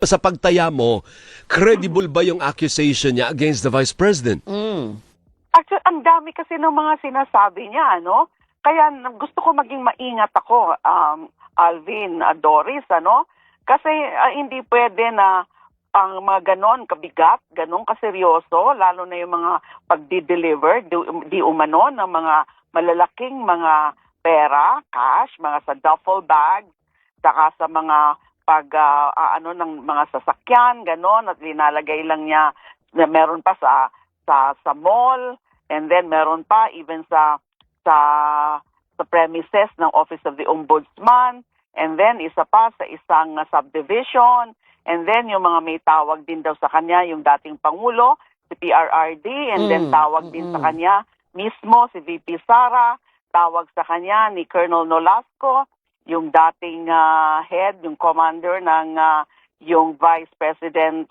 Sa pagtaya mo, credible ba yung accusation niya against the Vice President? Actually, ang dami kasi ng mga sinasabi niya, ano? Kaya gusto ko maging maingat ako, Alvin, Doris, ano? Kasi hindi pwede na ang mga ganon kabigat, ganon kaseryoso, lalo na yung mga pagdi-deliver, di umano ng mga malalaking mga pera, cash, mga sa duffel bag, saka sa mga ng mga sasakyan, ganon, at linalagay lang niya na meron pa sa mall, and then meron pa even sa premises ng Office of the Ombudsman, and then isa pa sa isang subdivision, and then yung mga may tawag din daw sa kanya yung dating Pangulo, si PRRD, and then tawag din sa kanya mismo si VP Sara, tawag sa kanya ni Colonel Nolasco, yung dating head, yung commander ng yung Vice President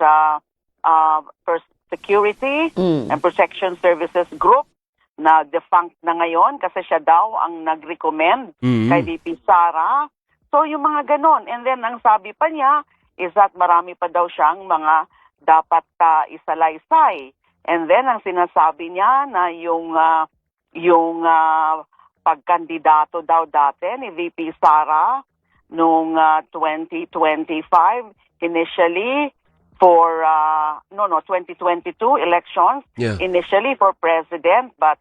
First Security and Protection Services Group na defunct na ngayon kasi siya daw ang nag-recommend kay VP Sara. So yung mga ganon. And then ang sabi pa niya is that marami pa daw siyang mga dapat isalaysay. And then ang sinasabi niya na yung pagkandidato daw dati ni VP Sara noong 2025 initially for 2022 elections, initially for president, but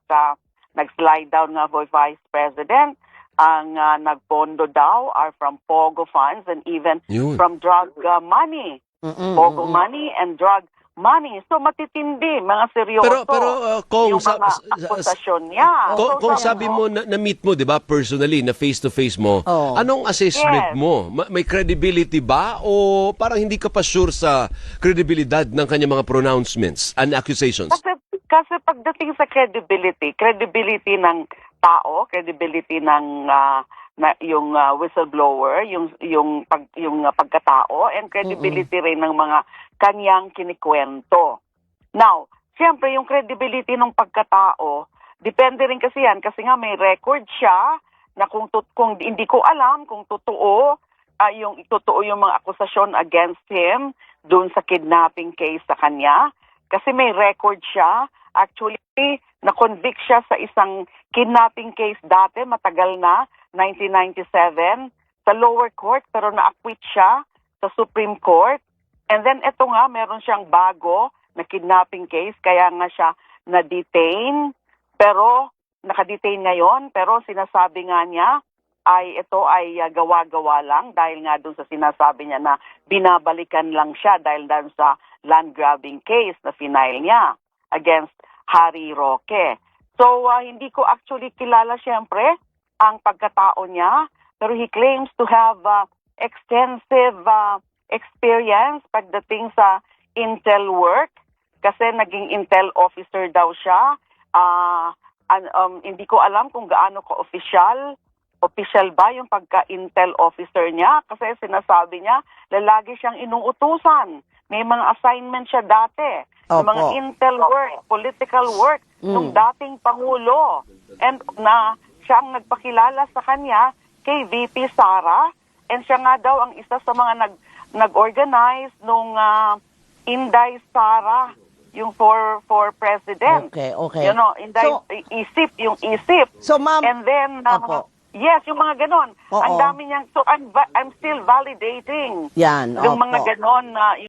nag-slide down nga for vice president. Ang nagpondo daw are from POGO funds and even from drug money. POGO money and drug money. So matitindi, mga seryoso. Pero kung yung mga akusasyon niya. Kung sabi mo na-meet mo, 'di ba, personally, na face-to-face mo, anong assessment mo? May credibility ba o parang hindi ka pa sure sa credibilidad ng kanyang mga pronouncements and accusations? Kasi pagdating sa credibility ng tao, credibility ng yung whistleblower, yung pagkatao, and credibility rin ng mga kanyang kinikwento. Now, siyempre yung credibility ng pagkatao, depende rin kasi yan kasi nga may record siya na kung hindi ko alam kung totoo yung mga akusasyon against him doon sa kidnapping case sa kanya. Kasi may record siya. Actually, na-convict siya sa isang kidnapping case dati, matagal na, 1997, sa lower court, pero na-acquit siya sa Supreme Court. And then ito nga, meron siyang bago na kidnapping case, kaya nga siya na-detain, pero naka-detain ngayon, pero sinasabi nga niya, ito ay gawa-gawa lang dahil nga dun sa sinasabi niya na binabalikan lang siya dahil dun sa land grabbing case na final niya against Harry Roque. So, hindi ko actually kilala siyempre ang pagkatao niya, pero he claims to have extensive experience pagdating sa intel work kasi naging intel officer daw siya. Hindi ko alam kung gaano official ba yung pagka-intel officer niya kasi sinasabi niya lalagi siyang inuutusan. May mga assignment siya dati. Mga intel work, political work ng dating Pangulo. And na siyang nagpakilala sa kanya kay VP Sara, and siya nga daw ang isa sa mga nag-organize nung Inday Sara, yung for president. Okay. You know, Inday, isip, yung isip. So, ma'am, and then, yes, yung mga ganon. Ang dami niyang, so I'm still validating yan, yung mga ganon na